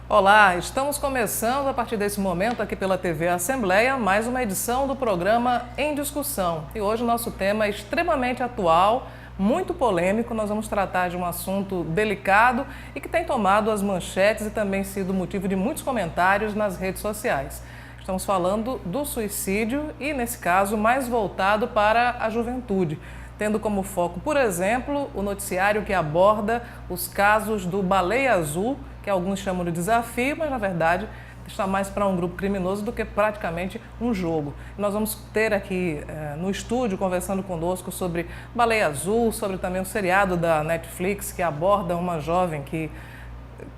Olá, estamos começando a partir desse momento aqui pela TV Assembleia mais uma edição do programa Em Discussão. E hoje o nosso tema é extremamente atual, muito polêmico. Nós vamos tratar de um assunto delicado e que tem tomado as manchetes e também sido motivo de muitos comentários nas redes sociais. Estamos falando do suicídio e, nesse caso, mais voltado para a juventude, tendo como foco, por exemplo, o noticiário que aborda os casos do Baleia Azul, que alguns chamam de desafio, mas na verdade está mais para um grupo criminoso do que praticamente um jogo. Nós vamos ter aqui no estúdio conversando conosco sobre Baleia Azul, sobre também um seriado da Netflix que aborda uma jovem que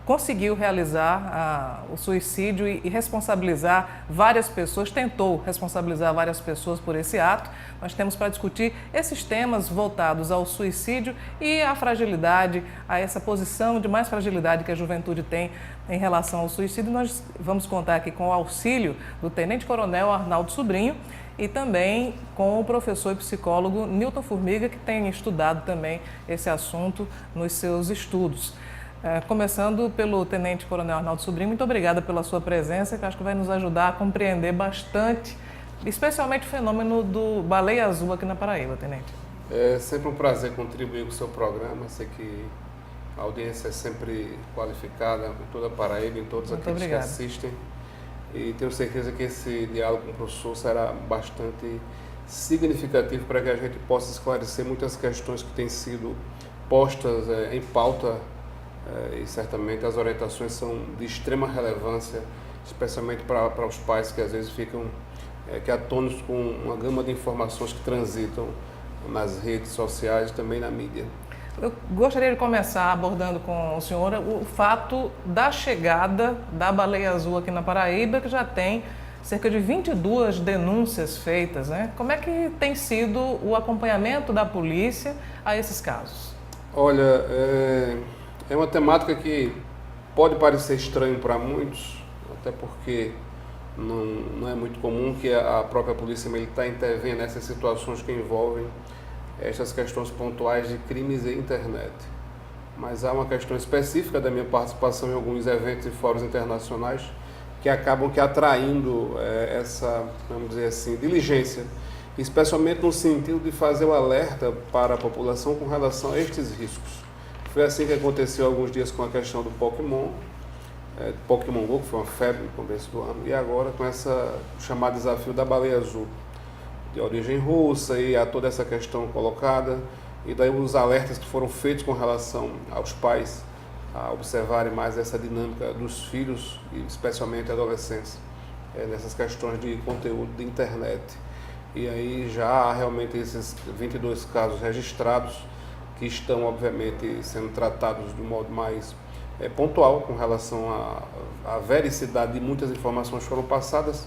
conseguiu realizar o suicídio e responsabilizar várias pessoas, tentou responsabilizar várias pessoas por esse ato. Nós temos para discutir esses temas voltados ao suicídio e à fragilidade, a essa posição de mais fragilidade que a juventude tem em relação ao suicídio. Nós vamos contar aqui com o auxílio do Tenente Coronel Arnaldo Sobrinho e também com o professor e psicólogo Newton Formiga, que tem estudado também esse assunto nos seus estudos. Começando pelo Tenente Coronel Arnaldo Sobrinho, muito obrigada pela sua presença, que acho que vai nos ajudar a compreender bastante, especialmente o fenômeno do Baleia Azul aqui na Paraíba, Tenente. É sempre um prazer contribuir com o seu programa, sei que a audiência é sempre qualificada em toda a Paraíba, em todos aqueles que assistem, e tenho certeza que esse diálogo com o professor será bastante significativo para que a gente possa esclarecer muitas questões que têm sido postas em pauta. E certamente as orientações são de extrema relevância, especialmente para os pais que às vezes ficam atônitos com uma gama de informações que transitam nas redes sociais e também na mídia. Eu gostaria de começar abordando com o senhor o fato da chegada da Baleia Azul aqui na Paraíba, que já tem cerca de 22 denúncias feitas, né? Como é que tem sido o acompanhamento da polícia a esses casos? Olha, é uma temática que pode parecer estranho para muitos, até porque não é muito comum que a própria Polícia Militar intervenha nessas situações que envolvem estas questões pontuais de crimes e internet. Mas há uma questão específica da minha participação em alguns eventos e fóruns internacionais que acabam atraindo essa, vamos dizer assim, diligência, especialmente no sentido de fazer o alerta para a população com relação a estes riscos. Foi assim que aconteceu há alguns dias com a questão do Pokémon Go, que foi uma febre no começo do ano, e agora com essa chamada desafio da Baleia Azul, de origem russa, e a toda essa questão colocada, e daí os alertas que foram feitos com relação aos pais a observarem mais essa dinâmica dos filhos, e especialmente adolescentes, nessas questões de conteúdo de internet. E aí já há realmente esses 22 casos registrados, que estão, obviamente, sendo tratados de um modo mais pontual com relação à vericidade de muitas informações que foram passadas,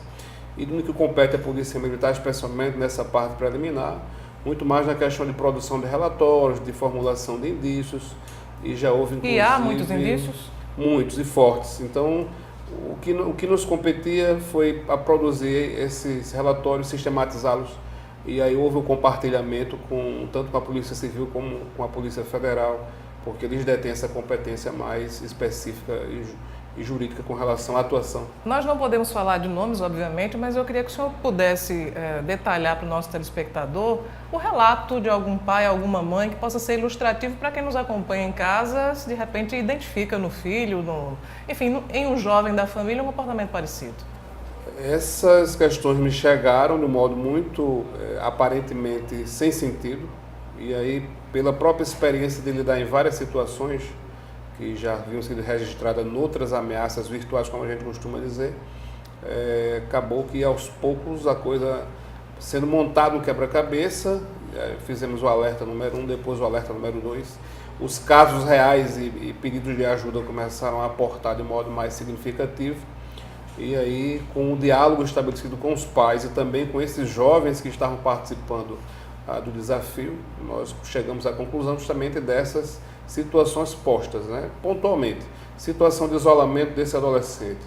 e no que compete à Polícia Militar, especialmente nessa parte preliminar, muito mais na questão de produção de relatórios, de formulação de indícios, e já houve, inclusive... E há muitos indícios? Muitos e fortes. Então, o que nos competia foi a produzir esses relatórios, sistematizá-los. E aí houve o compartilhamento tanto com a Polícia Civil como com a Polícia Federal, porque eles detêm essa competência mais específica e jurídica com relação à atuação. Nós não podemos falar de nomes, obviamente, mas eu queria que o senhor pudesse detalhar para o nosso telespectador o relato de algum pai, alguma mãe, que possa ser ilustrativo para quem nos acompanha em casa, se de repente identifica no filho, enfim, em um jovem da família, um comportamento parecido. Essas questões me chegaram de um modo muito aparentemente sem sentido, e aí pela própria experiência de lidar em várias situações que já haviam sido registradas em outras ameaças virtuais, como a gente costuma dizer, acabou que aos poucos a coisa sendo montada no quebra-cabeça, fizemos o alerta número 1, depois o alerta número 2, os casos reais e pedidos de ajuda começaram a aportar de modo mais significativo. E aí, com o diálogo estabelecido com os pais e também com esses jovens que estavam participando do desafio, nós chegamos à conclusão justamente dessas situações postas, né? Pontualmente. Situação de isolamento desse adolescente,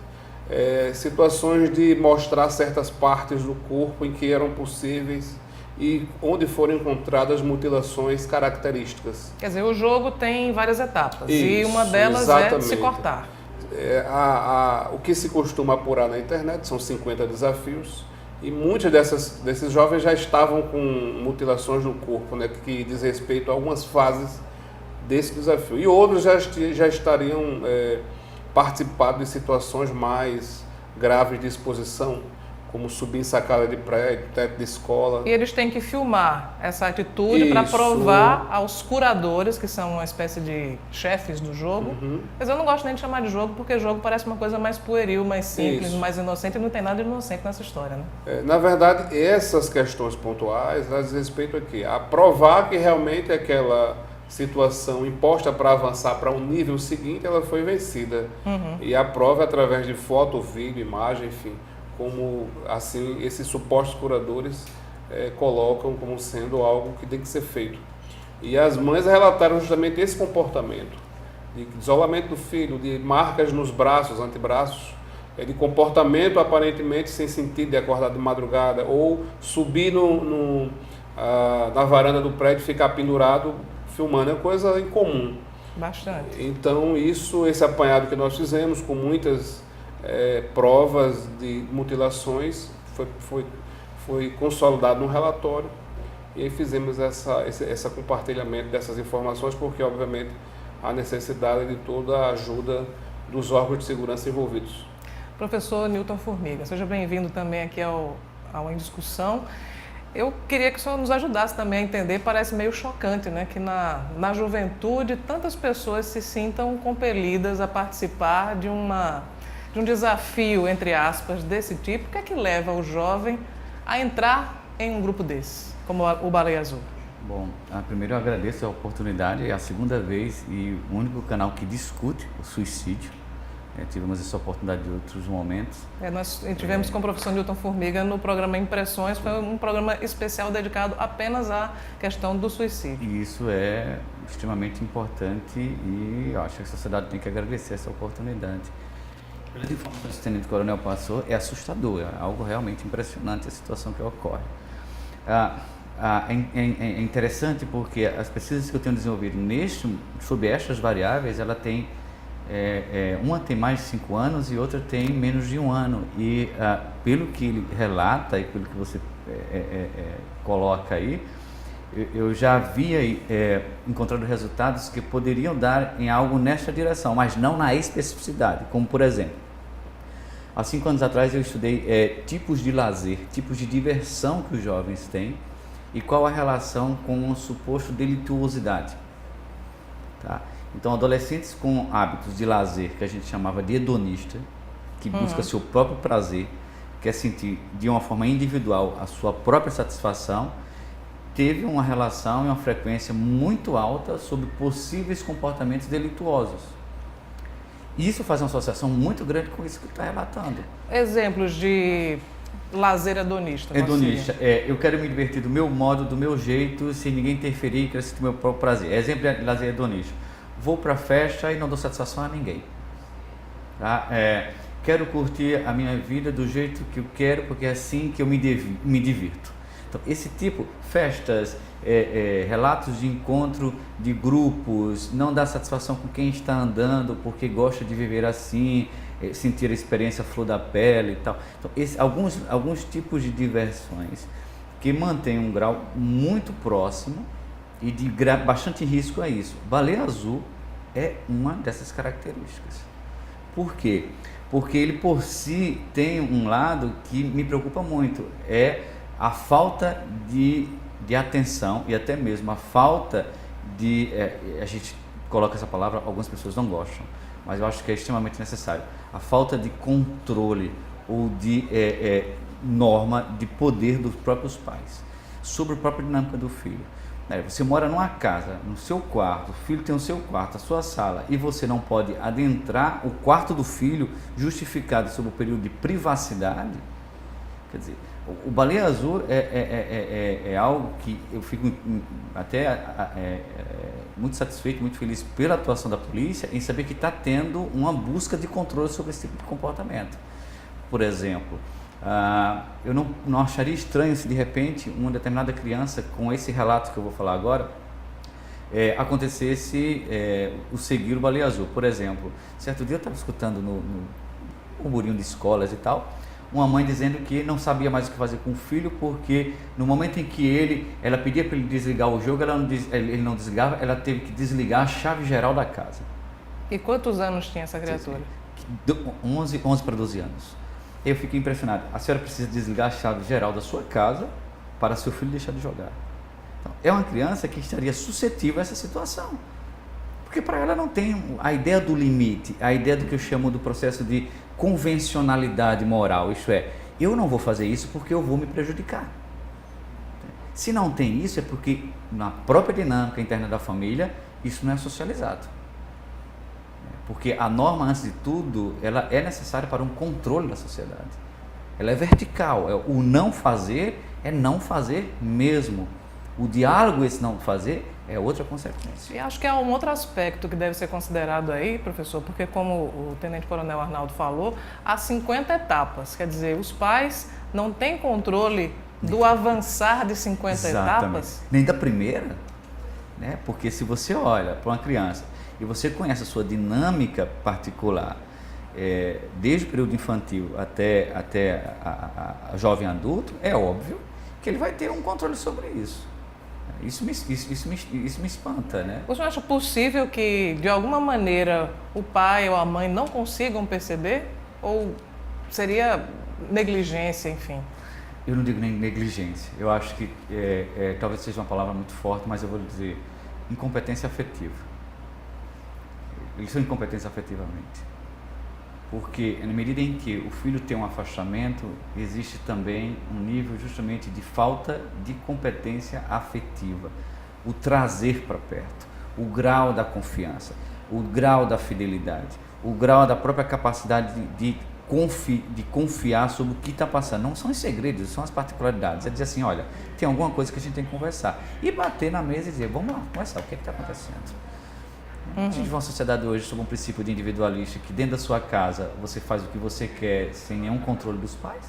situações de mostrar certas partes do corpo em que eram possíveis e onde foram encontradas mutilações características. Quer dizer, o jogo tem várias etapas. Isso, e uma delas exatamente. É se cortar. O que se costuma apurar na internet são 50 desafios, e muitos desses jovens já estavam com mutilações no corpo, né, que diz respeito a algumas fases desse desafio. E outros já estariam participando de situações mais graves de exposição, como subir em sacada de prédio, teto de escola. E eles têm que filmar essa atitude para provar aos curadores, que são uma espécie de chefes do jogo. Mas eu não gosto nem de chamar de jogo, porque jogo parece uma coisa mais pueril, mais simples, mais inocente, e não tem nada de inocente nessa história, né? Na verdade, essas questões pontuais, elas dizem respeito aqui a provar que realmente aquela situação imposta para avançar para um nível seguinte, ela foi vencida. E a prova é através de foto, vídeo, imagem, enfim, como assim esses supostos curadores colocam como sendo algo que tem que ser feito. E as mães relataram justamente esse comportamento, de isolamento do filho, de marcas nos braços, antebraços, de comportamento aparentemente sem sentido, de acordar de madrugada, ou subir na varanda do prédio e ficar pendurado filmando, é coisa incomum. Bastante. Então esse apanhado que nós fizemos, com muitas provas de mutilações, foi consolidado no relatório, e aí fizemos esse compartilhamento dessas informações, porque obviamente há necessidade de toda a ajuda dos órgãos de segurança envolvidos. Professor Newton Formiga, seja bem-vindo também aqui ao Em Discussão. Eu queria que o senhor nos ajudasse também a entender, parece meio chocante, né, que na juventude tantas pessoas se sintam compelidas a participar de um desafio, entre aspas, desse tipo. O que é que leva o jovem a entrar em um grupo desse, como o Baleia Azul? Bom, primeiro eu agradeço a oportunidade, é a segunda vez e o único canal que discute o suicídio. Tivemos essa oportunidade de outros momentos. Nós tivemos com o professor Newton Formiga no programa Impressões, foi um programa especial dedicado apenas à questão do suicídio. E isso é extremamente importante e eu acho que a sociedade tem que agradecer essa oportunidade. Pelas informações que o Tenente Coronel passou, é assustador, é algo realmente impressionante a situação que ocorre. É interessante porque as pesquisas que eu tenho desenvolvido sobre estas variáveis, ela tem uma tem mais de 5 anos e outra tem menos de 1 ano, e pelo que ele relata e pelo que você coloca aí, eu já havia encontrado resultados que poderiam dar em algo nesta direção, mas não na especificidade, como por exemplo, há 5 anos atrás eu estudei tipos de lazer, tipos de diversão que os jovens têm e qual a relação com o suposto delituosidade, tá? Então, adolescentes com hábitos de lazer, que a gente chamava de hedonista, que busca seu próprio prazer, quer sentir de uma forma individual a sua própria satisfação, teve uma relação e uma frequência muito alta sobre possíveis comportamentos delituosos. E isso faz uma associação muito grande com isso que está relatando. Exemplos de lazer hedonista. Hedonista, eu quero me divertir do meu modo, do meu jeito, sem ninguém interferir, quero sentir o meu próprio prazer. Exemplo de lazer hedonista. Vou para a festa e não dou satisfação a ninguém. Tá? Quero curtir a minha vida do jeito que eu quero, porque é assim que eu me divirto. Então, esse tipo, festas, relatos de encontro de grupos, não dá satisfação com quem está andando, porque gosta de viver assim, sentir a experiência flor da pele e tal. Então, alguns tipos de diversões que mantêm um grau muito próximo e de bastante risco a isso. Baleia Azul é uma dessas características. Por quê? Porque ele por si tem um lado que me preocupa muito, é a falta de atenção e até mesmo a falta de... a gente coloca essa palavra, algumas pessoas não gostam, mas eu acho que é extremamente necessário. A falta de controle ou de norma de poder dos próprios pais sobre a própria dinâmica do filho. Você mora numa casa, no seu quarto, o filho tem o seu quarto, a sua sala, e você não pode adentrar o quarto do filho justificado sob o período de privacidade. Quer dizer, o Baleia Azul é algo que eu fico até muito satisfeito, muito feliz pela atuação da polícia em saber que está tendo uma busca de controle sobre esse tipo de comportamento. Por exemplo, eu não acharia estranho se de repente uma determinada criança, com esse relato que eu vou falar agora, acontecesse o seguir o Baleia Azul. Por exemplo, certo dia eu estava escutando no burburinho de escolas e tal, uma mãe dizendo que não sabia mais o que fazer com o filho, porque no momento em que ela pedia para ele desligar o jogo, ele não desligava, ela teve que desligar a chave geral da casa. E quantos anos tinha essa criatura? 11 para 12 anos. Eu fiquei impressionado. A senhora precisa desligar a chave geral da sua casa para seu filho deixar de jogar. Então, é uma criança que estaria suscetível a essa situação. Porque para ela não tem a ideia do limite, a ideia do que eu chamo do processo de convencionalidade moral. Isto é, eu não vou fazer isso porque eu vou me prejudicar. Se não tem isso, é porque na própria dinâmica interna da família, isso não é socializado. Porque a norma, antes de tudo, ela é necessária para um controle da sociedade. Ela é vertical. O não fazer é não fazer mesmo. O diálogo, esse não fazer, é outra consequência. E acho que há um outro aspecto que deve ser considerado aí, professor, porque como o Tenente Coronel Arnaldo falou, há 50 etapas. Quer dizer, os pais não têm controle do avançar de 50 etapas. Nem da primeira, né? Porque se você olha para uma criança e você conhece a sua dinâmica particular, desde o período infantil até a jovem adulto, é óbvio que ele vai ter um controle sobre isso. Isso me espanta, né? Você acha possível que, de alguma maneira, o pai ou a mãe não consigam perceber? Ou seria negligência, enfim? Eu não digo nem negligência. Eu acho que talvez seja uma palavra muito forte, mas eu vou dizer incompetência afetiva. Eles são incompetentes afetivamente. Porque, na medida em que o filho tem um afastamento, existe também um nível justamente de falta de competência afetiva. O trazer para perto, o grau da confiança, o grau da fidelidade, o grau da própria capacidade de confiar sobre o que está passando. Não são os segredos, são as particularidades. É dizer assim, olha, tem alguma coisa que a gente tem que conversar. E bater na mesa e dizer, vamos lá, conversar, o que está acontecendo? A gente vive uma sociedade hoje sob um princípio de individualista, que dentro da sua casa você faz o que você quer sem nenhum controle dos pais.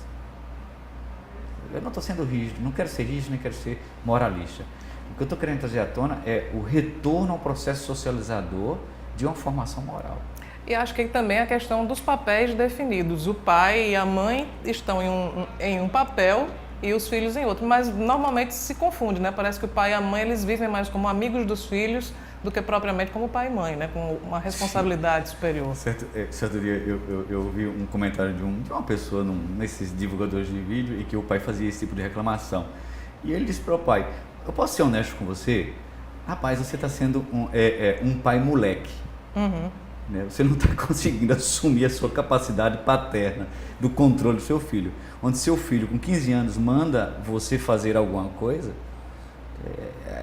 Eu não estou sendo rígido, não quero ser rígido, nem quero ser moralista. O que eu estou querendo trazer à tona é o retorno ao processo socializador de uma formação moral. E acho que também a questão dos papéis definidos. O pai e a mãe estão em um papel e os filhos em outro, mas normalmente se confunde, né? Parece que o pai e a mãe eles vivem mais como amigos dos filhos do que propriamente como pai e mãe, né? Com uma responsabilidade superior. Certo dia eu ouvi um comentário de uma pessoa nesses divulgadores de vídeo e que o pai fazia esse tipo de reclamação. E ele disse para o pai, eu posso ser honesto com você? Rapaz, você está sendo um pai moleque. Né? Você não está conseguindo assumir a sua capacidade paterna do controle do seu filho. Onde seu filho com 15 anos manda você fazer alguma coisa,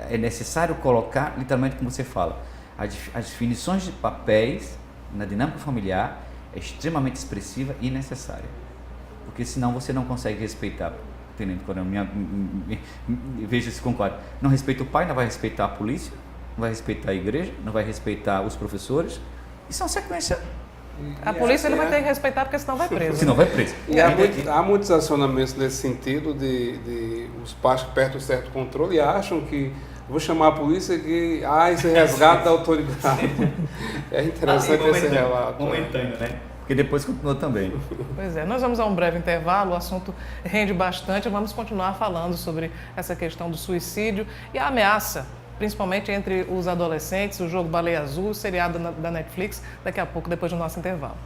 é necessário colocar, literalmente como você fala, as definições de papéis na dinâmica familiar é extremamente expressiva e necessária. Porque senão você não consegue respeitar, Tenente Coronel, veja se concorda, não respeita o pai, não vai respeitar a polícia, não vai respeitar a igreja, não vai respeitar os professores. Isso é uma sequência. A polícia ele vai ter que respeitar porque senão vai preso. Senão vai preso. E há muitos acionamentos nesse sentido de os pais que perdem um certo controle e acham que vou chamar a polícia que isso é resgate da autoridade. É interessante esse relato. Momentâneo, né? Porque depois continua também. Pois é, nós vamos a um breve intervalo, o assunto rende bastante, vamos continuar falando sobre essa questão do suicídio e a ameaça, principalmente entre os adolescentes, o jogo Baleia Azul, o seriado da Netflix, daqui a pouco, depois do nosso intervalo.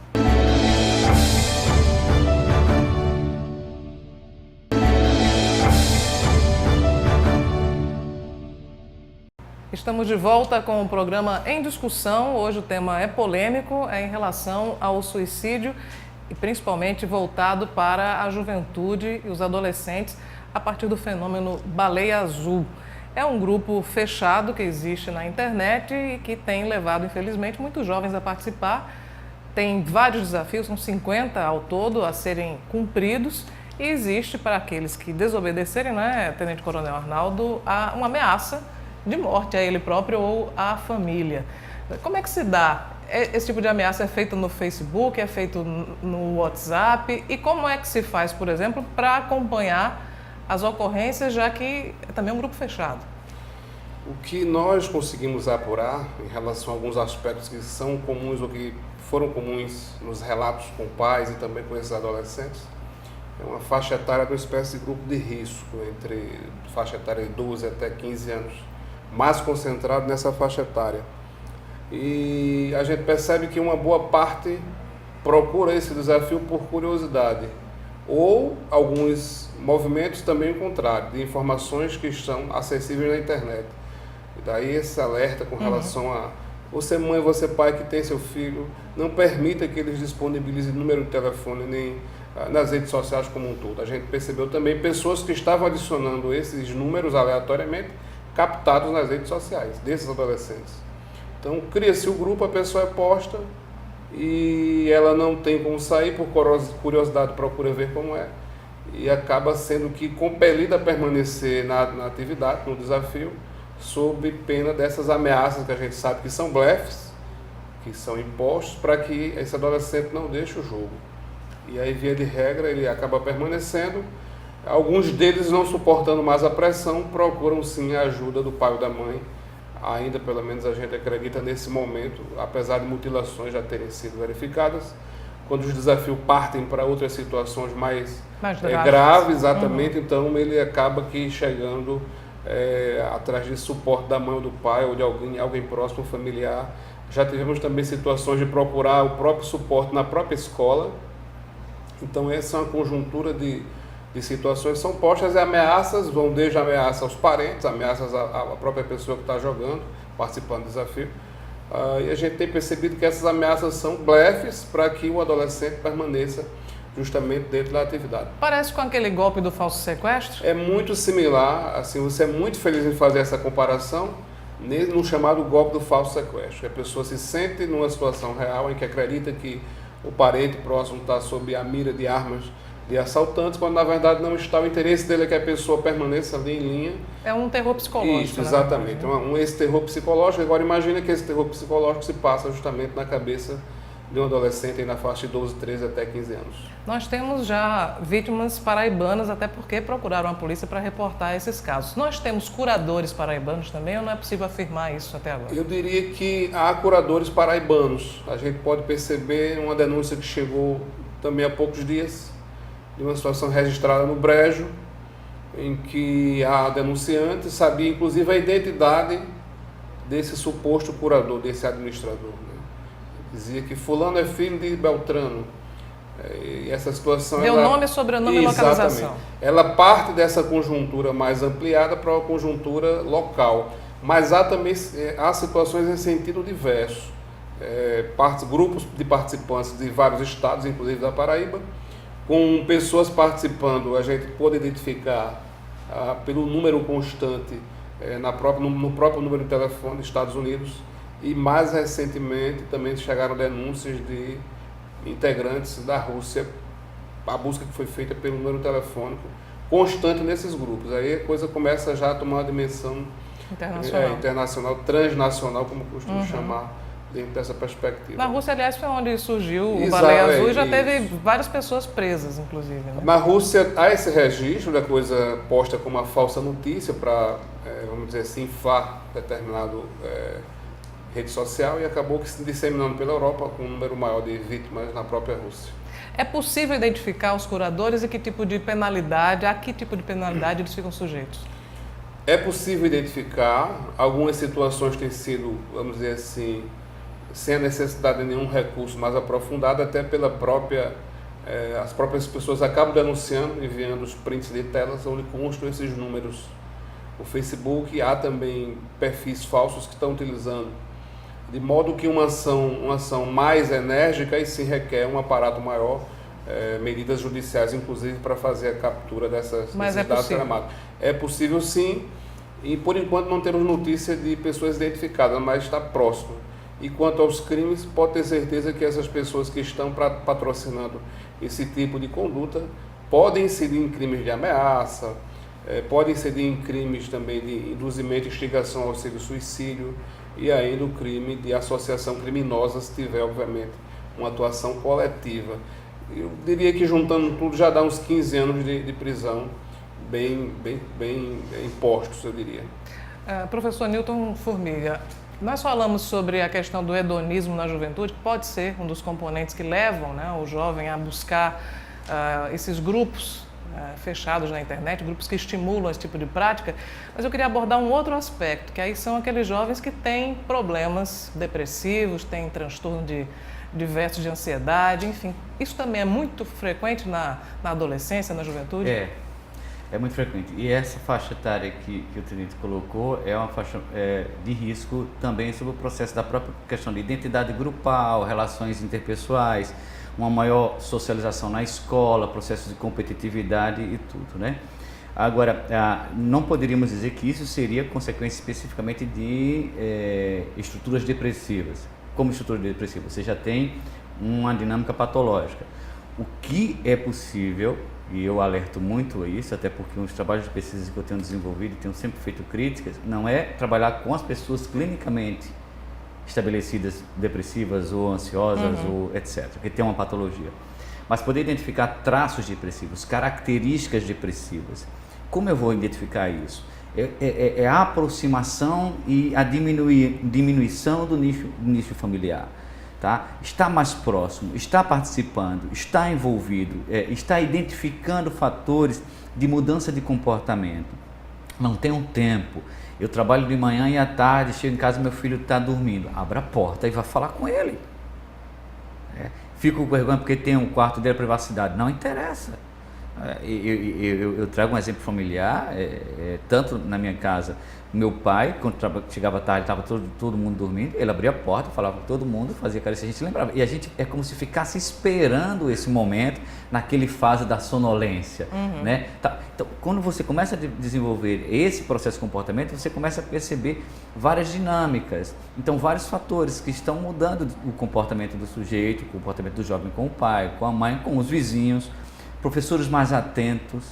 Estamos de volta com o programa Em Discussão. Hoje o tema é polêmico, é em relação ao suicídio e principalmente voltado para a juventude e os adolescentes a partir do fenômeno Baleia Azul. É um grupo fechado que existe na internet e que tem levado, infelizmente, muitos jovens a participar. Tem vários desafios, são 50 ao todo, a serem cumpridos. E existe, para aqueles que desobedecerem, né, Tenente Coronel Arnaldo, uma ameaça de morte a ele próprio ou à família. Como é que se dá? Esse tipo de ameaça é feito no Facebook, é feito no WhatsApp? E como é que se faz, por exemplo, para acompanhar as ocorrências, já que é também um grupo fechado? O que nós conseguimos apurar em relação a alguns aspectos que são comuns ou que foram comuns nos relatos com pais e também com esses adolescentes, é uma faixa etária de uma espécie de grupo de risco, entre faixa etária de 12 até 15 anos, mais concentrado nessa faixa etária. E a gente percebe que uma boa parte procura esse desafio por curiosidade, ou alguns movimentos também o contrário, de informações que estão acessíveis na internet. E daí esse alerta com relação a você mãe, você pai que tem seu filho, não permita que eles disponibilizem número de telefone nem nas redes sociais como um todo. A gente percebeu também pessoas que estavam adicionando esses números aleatoriamente captados nas redes sociais, desses adolescentes. Então cria-se o grupo, a pessoa é posta e ela não tem como sair, por curiosidade procura ver como é, e acaba sendo que compelida a permanecer na atividade, no desafio, sob pena dessas ameaças que a gente sabe que são blefes, que são impostos para que esse adolescente não deixe o jogo. E aí, via de regra, ele acaba permanecendo. Alguns deles, não suportando mais a pressão, procuram sim a ajuda do pai ou da mãe. Ainda, pelo menos, a gente acredita nesse momento, apesar de mutilações já terem sido verificadas, quando os desafios partem para outras situações mais graves, exatamente, então ele acaba aqui chegando atrás de suporte da mãe ou do pai ou de alguém próximo, familiar. Já tivemos também situações de procurar o próprio suporte na própria escola. Então essa é uma conjuntura de situações, são postas e ameaças, vão desde ameaças aos parentes, ameaças à própria pessoa que está jogando, participando do desafio. E a gente tem percebido que essas ameaças são blefes para que o adolescente permaneça justamente dentro da atividade. Parece com aquele golpe do falso sequestro? É muito similar, assim, você é muito feliz em fazer essa comparação no chamado golpe do falso sequestro. A pessoa se sente numa situação real em que acredita que o parente próximo está sob a mira de armas de assaltantes, quando na verdade não está. O interesse dele é que a pessoa permaneça ali em linha. É um terror psicológico. Isso, exatamente. Esse terror psicológico. Agora imagina que esse terror psicológico se passa justamente na cabeça de um adolescente aí na faixa de 12, 13 até 15 anos. Nós temos já vítimas paraibanas, até porque procuraram a polícia para reportar esses casos. Nós temos curadores paraibanos também, ou não é possível afirmar isso até agora? Eu diria que há curadores paraibanos. A gente pode perceber uma denúncia que chegou também há poucos dias, de uma situação registrada no Brejo, em que a denunciante sabia inclusive a identidade desse suposto curador, desse administrador, né? Dizia que fulano é filho de Beltrano. E essa situação... Deu nome, sobrenome e localização. Ela parte dessa conjuntura mais ampliada para uma conjuntura local. Mas há situações em sentido diverso. Grupos de participantes de vários estados, inclusive da Paraíba, com pessoas participando, a gente pode identificar pelo número constante no próprio número de telefone dos Estados Unidos. E mais recentemente também chegaram denúncias de integrantes da Rússia, a busca que foi feita pelo número telefônico constante nesses grupos. Aí a coisa começa já a tomar uma dimensão internacional, transnacional, como costumo chamar, dentro dessa perspectiva. Na Rússia, aliás, foi onde surgiu o Baleia Azul e já teve várias pessoas presas, inclusive. Né? Na Rússia, há esse registro da coisa posta como uma falsa notícia para, vamos dizer assim, inflar determinado rede social, e acabou que se disseminando pela Europa com um número maior de vítimas na própria Rússia. É possível identificar os curadores e a que tipo de penalidade eles ficam sujeitos? É possível identificar. Algumas situações têm sido, vamos dizer assim, sem a necessidade de nenhum recurso mais aprofundado, até pela própria... as próprias pessoas acabam denunciando, enviando os prints de telas onde constam esses números. No Facebook há também perfis falsos que estão utilizando, de modo que uma ação mais enérgica e se requer um aparato maior, medidas judiciais, inclusive, para fazer a captura desses dados telemados. É possível sim, e por enquanto não temos notícia de pessoas identificadas, mas está próximo. E quanto aos crimes, pode ter certeza que essas pessoas que estão patrocinando esse tipo de conduta podem incidir em crimes de ameaça, podem incidir em crimes também de induzimento e instigação ao suicídio, e ainda o crime de associação criminosa, se tiver, obviamente, uma atuação coletiva. Eu diria que, juntando tudo, já dá uns 15 anos de prisão bem impostos, eu diria. Professor Newton Formiga, nós falamos sobre a questão do hedonismo na juventude, que pode ser um dos componentes que levam, né, o jovem a buscar esses grupos fechados na internet, grupos que estimulam esse tipo de prática, mas eu queria abordar um outro aspecto, que aí são aqueles jovens que têm problemas depressivos, têm transtorno diversos de ansiedade, enfim. Isso também é muito frequente na adolescência, na juventude? É muito frequente. E essa faixa etária que o tenente colocou é uma faixa de risco também sobre o processo da própria questão de identidade grupal, relações interpessoais, uma maior socialização na escola, processos de competitividade e tudo, né? Agora, não poderíamos dizer que isso seria consequência especificamente de estruturas depressivas. Como estrutura depressiva, você já tem uma dinâmica patológica. O que é possível, e eu alerto muito a isso, até porque os trabalhos de pesquisa que eu tenho desenvolvido e tenho sempre feito críticas, não é trabalhar com as pessoas clinicamente estabelecidas depressivas ou ansiosas ou etc., que tem uma patologia, mas poder identificar traços depressivos, características depressivas. Como eu vou identificar isso? É a aproximação e a diminuição do nicho familiar. Tá? Está mais próximo, está participando, está envolvido, está identificando fatores de mudança de comportamento. Não tem um tempo. Eu trabalho de manhã e à tarde, chego em casa, meu filho está dormindo. Abra a porta e vá falar com ele. Fico com vergonha porque tem um quarto de privacidade. Não interessa. Eu trago um exemplo familiar, tanto na minha casa, meu pai, quando chegava tarde, estava todo mundo dormindo, ele abria a porta, falava com todo mundo, fazia carícia, a gente lembrava. E a gente é como se ficasse esperando esse momento, naquele fase da sonolência. Né? Tá, então, quando você começa a desenvolver esse processo de comportamento, você começa a perceber várias dinâmicas. Então, vários fatores que estão mudando o comportamento do sujeito, o comportamento do jovem com o pai, com a mãe, com os vizinhos. Professores mais atentos,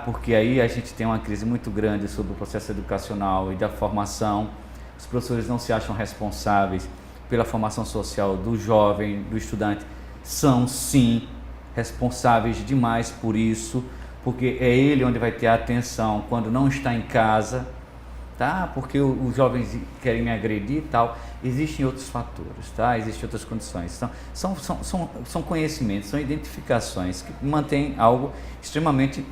porque aí a gente tem uma crise muito grande sobre o processo educacional e da formação. Os professores não se acham responsáveis pela formação social do jovem, do estudante. São, sim, responsáveis demais por isso, porque é ele onde vai ter a atenção quando não está em casa, tá? Porque os jovens querem me agredir e tal. Existem outros fatores, tá? Existem outras condições. Então, são conhecimentos, são identificações que mantêm algo extremamente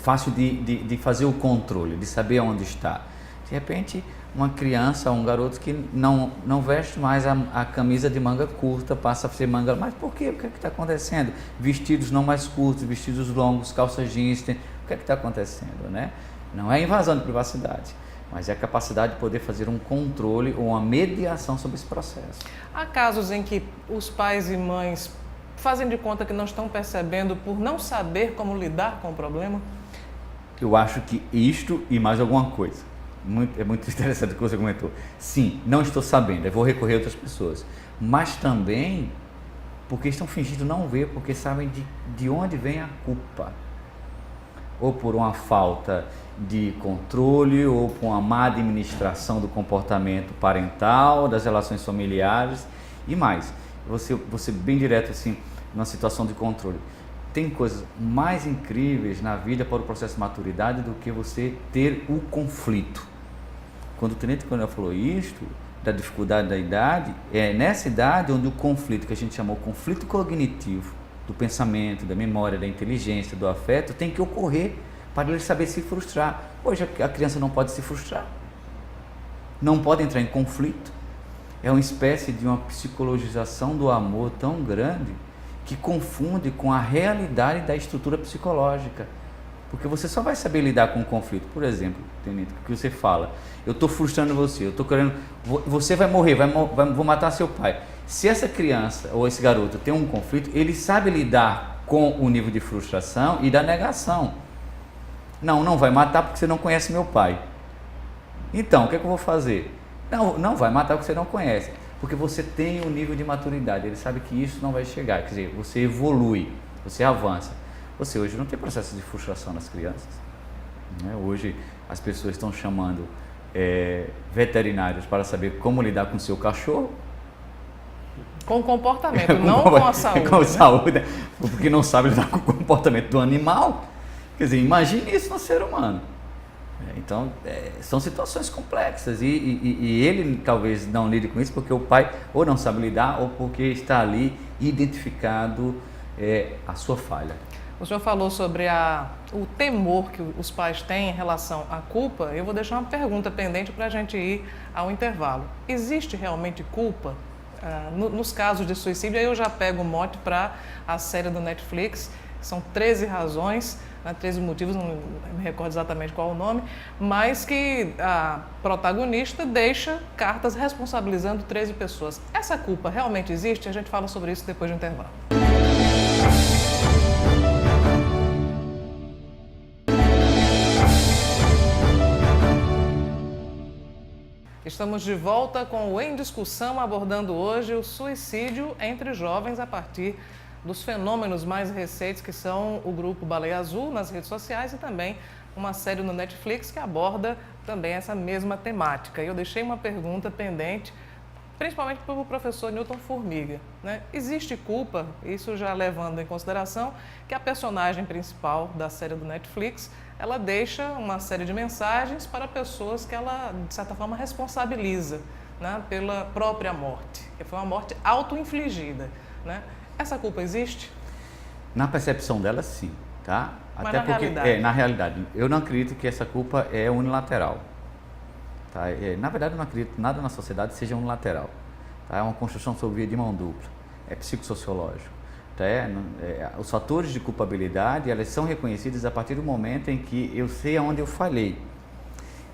fácil de fazer o controle, de saber onde está. De repente, uma criança, um garoto que não veste mais a camisa de manga curta, passa a ser manga... Mas por quê? O que é que está acontecendo? Vestidos não mais curtos, vestidos longos, calças jeans, o que é que está acontecendo, né? Não é invasão de privacidade, mas é a capacidade de poder fazer um controle ou uma mediação sobre esse processo. Há casos em que os pais e mães fazem de conta que não estão percebendo por não saber como lidar com o problema? Eu acho que isto e mais alguma coisa. É muito interessante o que você comentou. Sim, não estou sabendo, eu vou recorrer a outras pessoas. Mas também porque estão fingindo não ver, porque sabem de onde vem a culpa. Ou por uma falta de controle, ou por uma má administração do comportamento parental, das relações familiares e mais. Você bem direto assim, numa situação de controle. Tem coisas mais incríveis na vida para o processo de maturidade do que você ter o conflito. Quando o tenente coronel falou isto, da dificuldade da idade, é nessa idade onde o conflito, que a gente chamou conflito cognitivo, do pensamento, da memória, da inteligência, do afeto, tem que ocorrer para ele saber se frustrar. Hoje a criança não pode se frustrar, não pode entrar em conflito. É uma espécie de uma psicologização do amor tão grande que confunde com a realidade da estrutura psicológica. Porque você só vai saber lidar com o conflito. Por exemplo, tenente, o que você fala, eu estou frustrando você, eu estou querendo, você vai morrer, vou matar seu pai. Se essa criança ou esse garoto tem um conflito, ele sabe lidar com o nível de frustração e da negação. Não vai matar porque você não conhece meu pai. Então, o que é que eu vou fazer? Não vai matar porque você não conhece. Porque você tem um nível de maturidade, ele sabe que isso não vai chegar. Quer dizer, você evolui, você avança. Você hoje não tem processo de frustração nas crianças. Né? Hoje as pessoas estão chamando veterinários para saber como lidar com o seu cachorro. Com o comportamento, não com a saúde. Com a saúde, porque não sabe lidar com o comportamento do animal. Quer dizer, imagine isso no ser humano. Então, são situações complexas e ele talvez não lide com isso porque o pai ou não sabe lidar ou porque está ali identificado a sua falha. O senhor falou sobre o temor que os pais têm em relação à culpa. Eu vou deixar uma pergunta pendente para a gente ir ao intervalo. Existe realmente culpa nos casos de suicídio? Aí eu já pego o mote para a série do Netflix. São 13 razões, 13 motivos, não me recordo exatamente qual o nome, mas que a protagonista deixa cartas responsabilizando 13 pessoas. Essa culpa realmente existe? A gente fala sobre isso depois do intervalo. Estamos de volta com o Em Discussão, abordando hoje o suicídio entre jovens a partir dos fenômenos mais recentes, que são o grupo Baleia Azul nas redes sociais e também uma série no Netflix que aborda também essa mesma temática. Eu deixei uma pergunta pendente, principalmente para o professor Newton Formiga, né? Existe culpa, isso já levando em consideração que a personagem principal da série do Netflix, ela deixa uma série de mensagens para pessoas que ela, de certa forma, responsabiliza, né, pela própria morte, que foi uma morte auto-infligida, né? Essa culpa existe? Na percepção dela, sim, tá? Mas até na porque, realidade? Na realidade, eu não acredito que essa culpa é unilateral. Tá? Na verdade, eu não acredito que nada na sociedade seja unilateral. Tá? É uma construção sob via de mão dupla, é psicossociológico. Tá? Os fatores de culpabilidade, elas são reconhecidos a partir do momento em que eu sei aonde eu falhei.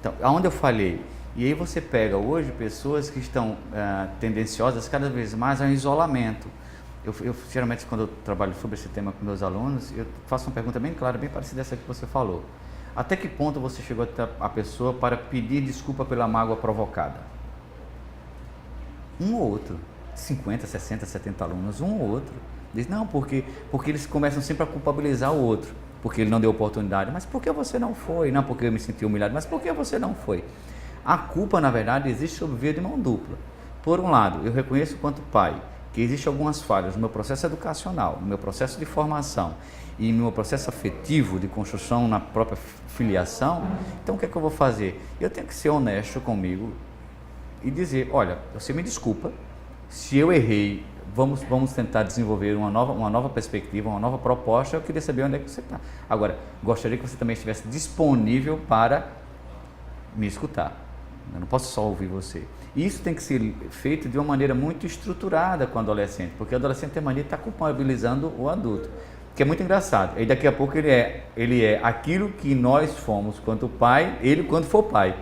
Então, aonde eu falhei? E aí você pega hoje pessoas que estão tendenciosas cada vez mais ao isolamento. Eu geralmente, quando eu trabalho sobre esse tema com meus alunos, eu faço uma pergunta bem clara, bem parecida essa que você falou. Até que ponto você chegou até a pessoa para pedir desculpa pela mágoa provocada? Um ou outro. 50, 60, 70 alunos, um ou outro. Diz, não, porque eles começam sempre a culpabilizar o outro. Porque ele não deu oportunidade. Mas por que você não foi? Não, porque eu me senti humilhado. Mas por que você não foi? A culpa, na verdade, existe sob via de mão dupla. Por um lado, eu reconheço quanto pai que existem algumas falhas no meu processo educacional, no meu processo de formação e no meu processo afetivo de construção na própria filiação. Então, o que é que eu vou fazer? Eu tenho que ser honesto comigo e dizer, olha, você me desculpa, se eu errei, vamos tentar desenvolver uma nova perspectiva, uma nova proposta. Eu queria saber onde é que você está. Agora, gostaria que você também estivesse disponível para me escutar. Eu não posso só ouvir você. E isso tem que ser feito de uma maneira muito estruturada com o adolescente, porque o adolescente tem mania de estar culpabilizando o adulto, que é muito engraçado. Aí daqui a pouco ele é aquilo que nós fomos quanto pai, ele quando for pai.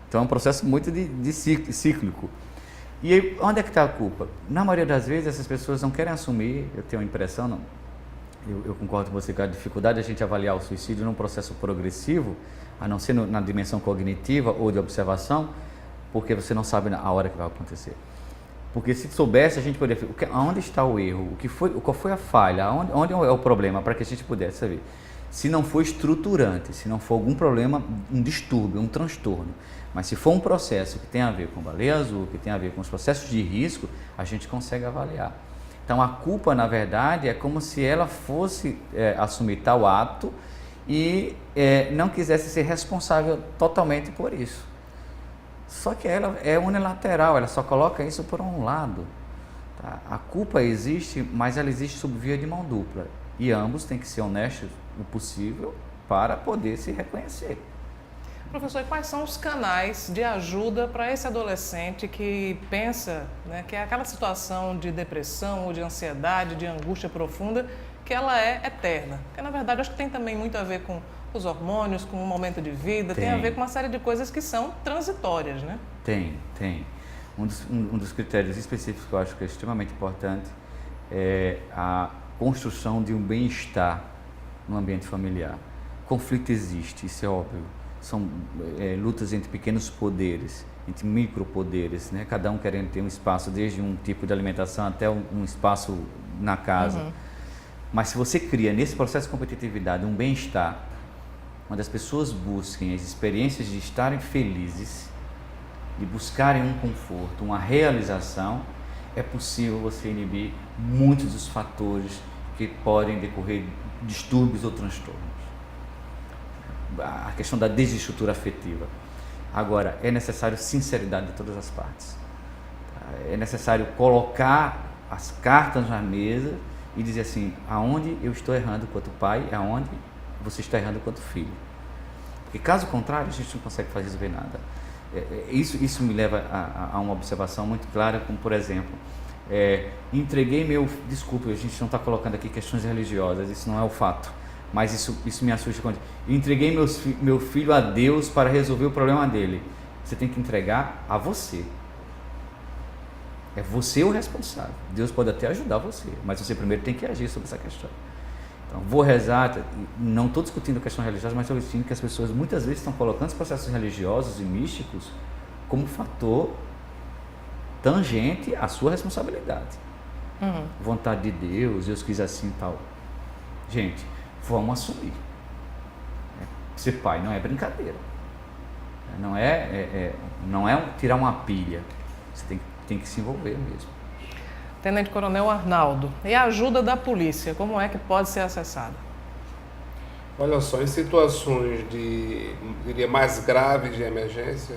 Então é um processo muito de cíclico. E aí, onde é que está a culpa? Na maioria das vezes essas pessoas não querem assumir, eu tenho a impressão, não, eu concordo com você com a dificuldade de a gente avaliar o suicídio num processo progressivo, a não ser na dimensão cognitiva ou de observação, porque você não sabe a hora que vai acontecer. Porque se soubesse, a gente poderia ver onde está o erro, qual foi a falha, onde é o problema, para que a gente pudesse saber. Se não for estruturante, se não for algum problema, um distúrbio, um transtorno, mas se for um processo que tem a ver com baleia azul, que tem a ver com os processos de risco, a gente consegue avaliar. Então a culpa, na verdade, é como se ela fosse assumir tal ato e não quisesse ser responsável totalmente por isso. Só que ela é unilateral, ela só coloca isso por um lado. Tá? A culpa existe, mas ela existe sob via de mão dupla. E ambos têm que ser honestos o possível para poder se reconhecer. Professor, e quais são os canais de ajuda para esse adolescente que pensa, né, que é aquela situação de depressão ou de ansiedade, de angústia profunda, que ela é eterna? Porque, na verdade, acho que tem também muito a ver com os hormônios, com o momento de vida, tem a ver com uma série de coisas que são transitórias, né? Tem. Um dos critérios específicos que eu acho que é extremamente importante é a construção de um bem-estar no ambiente familiar. Conflito existe, isso é óbvio. São lutas entre pequenos poderes, entre micropoderes, né? Cada um querendo ter um espaço, desde um tipo de alimentação até um espaço na casa. Uhum. Mas se você cria nesse processo de competitividade um bem-estar, onde as pessoas busquem as experiências de estarem felizes, de buscarem um conforto, uma realização, é possível você inibir muitos dos fatores que podem decorrer distúrbios ou transtornos. a questão da desestrutura afetiva. Agora, é necessário sinceridade de todas as partes. É necessário colocar as cartas na mesa e dizer assim, aonde eu estou errando quanto pai, aonde você está errando quanto filho. Porque caso contrário, a gente não consegue resolver nada. Isso me leva a uma observação muito clara, como por exemplo, entreguei desculpe, a gente não está colocando aqui questões religiosas, isso não é o fato, mas isso me assusta quando entreguei meu filho a Deus para resolver o problema dele. Você tem que entregar a você. É você o responsável. Deus pode até ajudar você, mas você primeiro tem que agir sobre essa questão. Então, vou rezar, não estou discutindo questão religiosa, mas estou discutindo que as pessoas muitas vezes estão colocando os processos religiosos e místicos como fator tangente à sua responsabilidade. Vontade de Deus quis assim e tal. Gente, vamos assumir. Ser pai não é brincadeira. Não é tirar uma pilha. Você tem que se envolver mesmo. Tenente Coronel Arnaldo, e a ajuda da polícia, como é que pode ser acessada? Olha só, em situações diria, mais graves de emergência,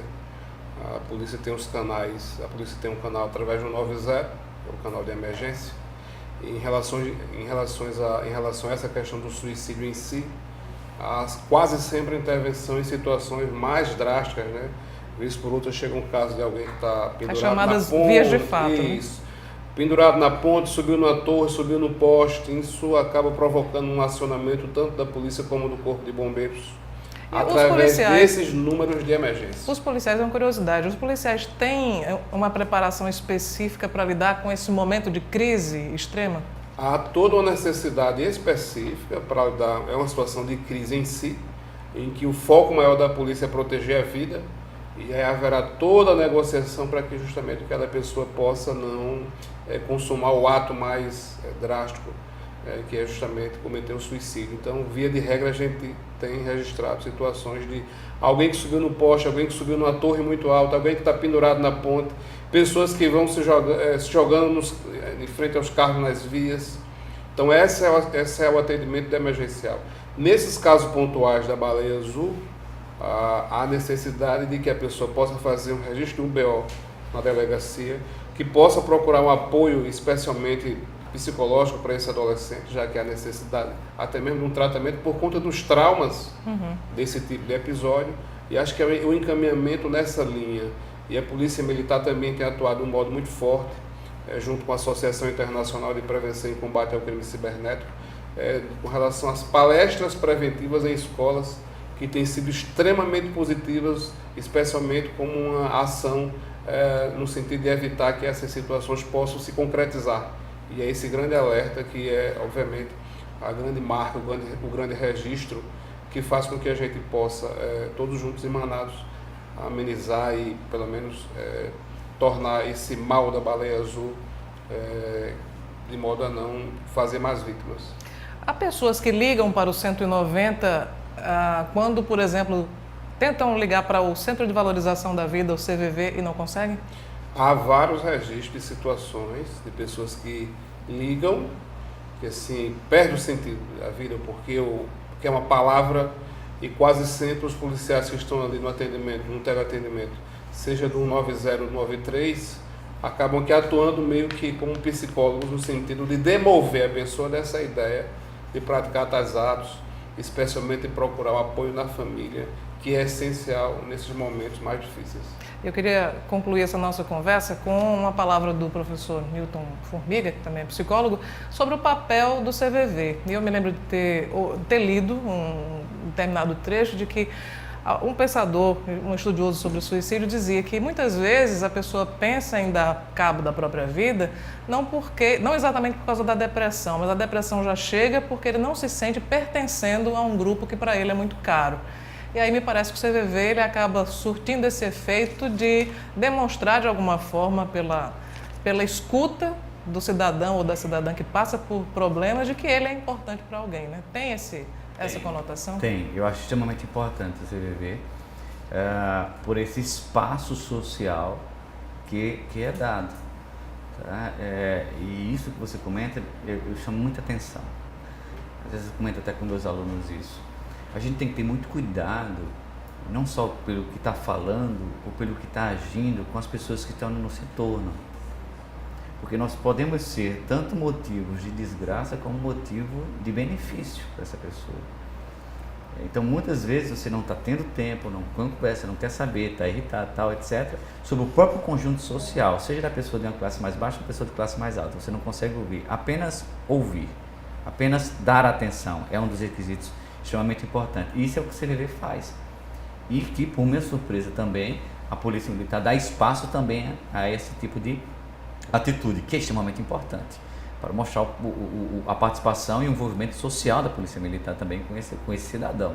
a polícia tem os canais, a polícia tem um canal através do 90, é o canal de emergência. E em relação a essa questão do suicídio em si, há quase sempre intervenção em situações mais drásticas, né? Vez por outra chega um caso de alguém que está pendurado na ponte. As chamadas vias de fato. Isso. Né? Pendurado na ponte, subiu na torre, subiu no poste. Isso acaba provocando um acionamento tanto da polícia como do Corpo de Bombeiros através desses números de emergência. Os policiais, é uma curiosidade, os policiais têm uma preparação específica para lidar com esse momento de crise extrema? Há toda uma necessidade específica para lidar, é uma situação de crise em si, em que o foco maior da polícia é proteger a vida, e aí haverá toda a negociação para que justamente cada pessoa possa não consumar o ato mais drástico, que é justamente cometer o suicídio. Então, via de regra, a gente tem registrado situações de alguém que subiu no poste, alguém que subiu numa torre muito alta, alguém que está pendurado na ponte, pessoas que vão se jogando em frente aos carros nas vias. Então, esse é o atendimento emergencial. Nesses casos pontuais da baleia azul, há necessidade de que a pessoa possa fazer um registro de um BO na delegacia, que possa procurar um apoio, especialmente psicológico, para esse adolescente, já que há necessidade até mesmo de um tratamento por conta dos traumas desse tipo de episódio. E acho que é o encaminhamento nessa linha. E a Polícia Militar também tem atuado de um modo muito forte, junto com a Associação Internacional de Prevenção e Combate ao Crime Cibernético, com relação às palestras preventivas em escolas, que têm sido extremamente positivas, especialmente como uma ação no sentido de evitar que essas situações possam se concretizar. E é esse grande alerta que é, obviamente, a grande marca, o grande registro que faz com que a gente possa, todos juntos e emanados, amenizar e, pelo menos, tornar esse mal da baleia azul de modo a não fazer mais vítimas. Há pessoas que ligam para o 190 quando, por exemplo, tentam ligar para o Centro de Valorização da Vida, o CVV, e não conseguem? Há vários registros de situações de pessoas que ligam, que assim, perdem o sentido da vida, porque é uma palavra, e quase sempre os policiais que estão ali no atendimento, no teleatendimento, seja do 90 ou do 93, acabam que atuando meio que como psicólogos, no sentido de demover a pessoa dessa ideia de praticar tais atos, especialmente procurar o apoio na família, que é essencial nesses momentos mais difíceis. Eu queria concluir essa nossa conversa com uma palavra do professor Milton Formiga, que também é psicólogo, sobre o papel do CVV. E eu me lembro de ter lido um determinado trecho de que um pensador, um estudioso sobre o suicídio, dizia que muitas vezes a pessoa pensa em dar cabo da própria vida, não exatamente por causa da depressão, mas a depressão já chega porque ele não se sente pertencendo a um grupo que para ele é muito caro. E aí me parece que o CVV ele acaba surtindo esse efeito de demonstrar de alguma forma pela escuta do cidadão ou da cidadã que passa por problemas de que ele é importante para alguém, né? Tem essa conotação? Tem, eu acho extremamente importante o CVV por esse espaço social que é dado. Tá? E isso que você comenta, eu chamo muita atenção. Às vezes eu comento até com meus alunos isso. a gente tem que ter muito cuidado, não só pelo que está falando ou pelo que está agindo com as pessoas que estão no nosso entorno. Porque nós podemos ser tanto motivos de desgraça como motivo de benefício para essa pessoa. Então, muitas vezes você não está tendo tempo, não conversa, não quer saber, está irritado, tal, etc., sobre o próprio conjunto social, seja da pessoa de uma classe mais baixa ou da pessoa de classe mais alta. Você não consegue ouvir, apenas dar atenção é um dos requisitos extremamente importantes. E isso é o que o CVV faz. E que, por minha surpresa também, a Polícia Militar dá espaço também a esse tipo de atitude, que é extremamente importante, para mostrar a participação e o envolvimento social da Polícia Militar também com esse cidadão.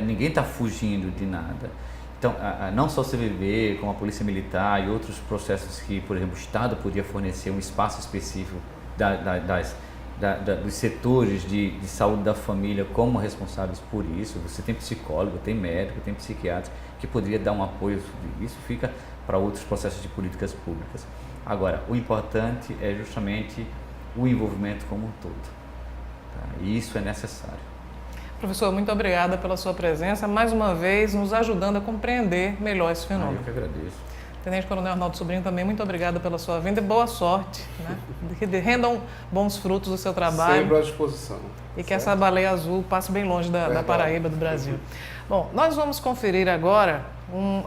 Ninguém está fugindo de nada. Então, não só o CVV, como a Polícia Militar e outros processos que, por exemplo, o Estado podia fornecer um espaço específico dos setores de saúde da família como responsáveis por isso. Você tem psicólogo, tem médico, tem psiquiatra que poderia dar um apoio. Isso fica para outros processos de políticas públicas. Agora, o importante é justamente o envolvimento como um todo. Tá? E isso é necessário. Professor, muito obrigada pela sua presença, mais uma vez nos ajudando a compreender melhor esse fenômeno. Eu que agradeço. Tenente Coronel Arnaldo Sobrinho, também muito obrigada pela sua vinda e boa sorte, né? Que rendam bons frutos do seu trabalho. Sempre à disposição. E que essa baleia azul passe bem longe da Paraíba, do Brasil. Bom, nós vamos conferir agora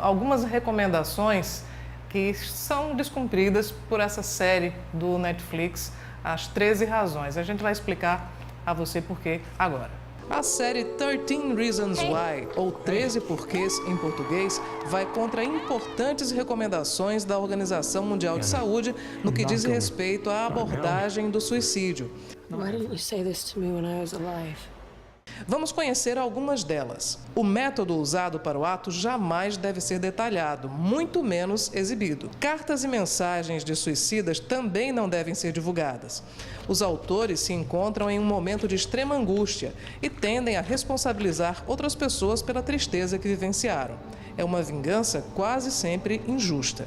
algumas recomendações que são descumpridas por essa série do Netflix, As 13 Razões. A gente vai explicar a você por quê agora. A série 13 Reasons Why, ou 13 Porquês em português, vai contra importantes recomendações da Organização Mundial de Saúde no que diz respeito à abordagem do suicídio. Why didn't you say this to me when I was alive? Vamos conhecer algumas delas. O método usado para o ato jamais deve ser detalhado, muito menos exibido. Cartas e mensagens de suicidas também não devem ser divulgadas. Os autores se encontram em um momento de extrema angústia e tendem a responsabilizar outras pessoas pela tristeza que vivenciaram. É uma vingança quase sempre injusta.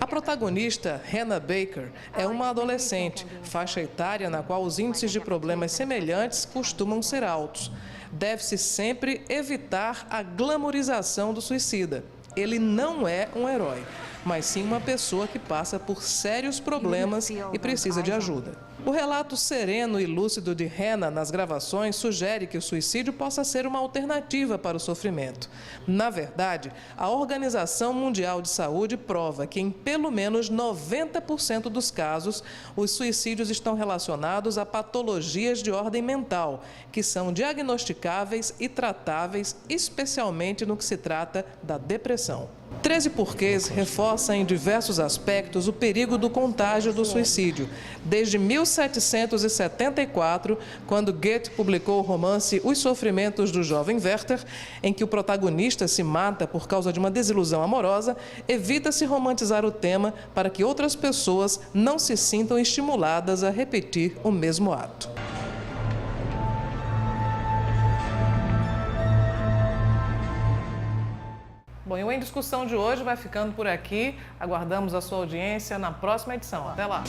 A protagonista, Hannah Baker, é uma adolescente, faixa etária na qual os índices de problemas semelhantes costumam ser altos. Deve-se sempre evitar a glamorização do suicida. Ele não é um herói, mas sim uma pessoa que passa por sérios problemas e precisa de ajuda. O relato sereno e lúcido de Hannah nas gravações sugere que o suicídio possa ser uma alternativa para o sofrimento. Na verdade, a Organização Mundial de Saúde prova que em pelo menos 90% dos casos, os suicídios estão relacionados a patologias de ordem mental, que são diagnosticáveis e tratáveis, especialmente no que se trata da depressão. 13 Porquês reforça em diversos aspectos o perigo do contágio do suicídio. Desde 1774, quando Goethe publicou o romance Os Sofrimentos do Jovem Werther, em que o protagonista se mata por causa de uma desilusão amorosa, evita-se romantizar o tema para que outras pessoas não se sintam estimuladas a repetir o mesmo ato. Bom, e o Em Discussão de hoje vai ficando por aqui. Aguardamos a sua audiência na próxima edição. Até lá!